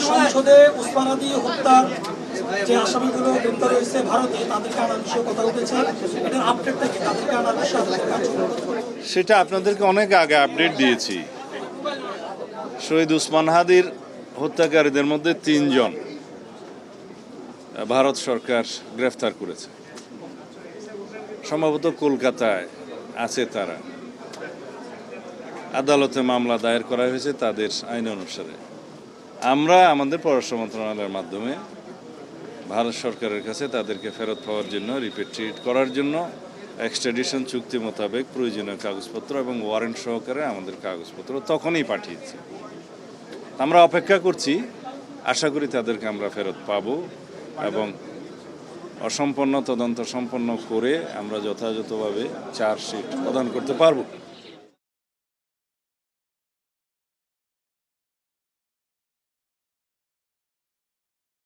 সংসদে উসমান হাদি হত্যার যে আসামিগুলো গ্রেপ্তার হয়েছে ভারতে, তাদেরকে আনার বিষয়ে কথা উঠেছে। এটার আপডেটটা কি? তাদেরকে আনার বিষয়ে আপনাদের কাজ সেটা আপনাদেরকে অনেক আগে আপডেট দিয়েছি। শহীদ উসমান হাদির হত্যাকারীদের মধ্যে 3 জন ভারত সরকার গ্রেফতার করেছে। সম্ভবত কলকাতায় আছে তারা। আদালতে মামলা দায়ের করা হয়েছে তাদের আইন অনুসারে। আমরা আমাদের পররাষ্ট্র মন্ত্রণালয়ের মাধ্যমে ভারত সরকারের কাছে তাদেরকে ফেরত পাওয়ার জন্য, রিপেট্রিয়েট করার জন্য এক্সট্রাডিশন চুক্তি মোতাবেক প্রয়োজনীয় কাগজপত্র এবং ওয়ারেন্ট সহকারে আমাদের কাগজপত্র তখনই পাঠিয়েছি। আমরা অপেক্ষা করছি, আশা করি তাদেরকে আমরা ফেরত পাব এবং অসম্পন্ন তদন্ত সম্পন্ন করে আমরা যথাযথভাবে চার্জশিট প্রদান করতে পারব।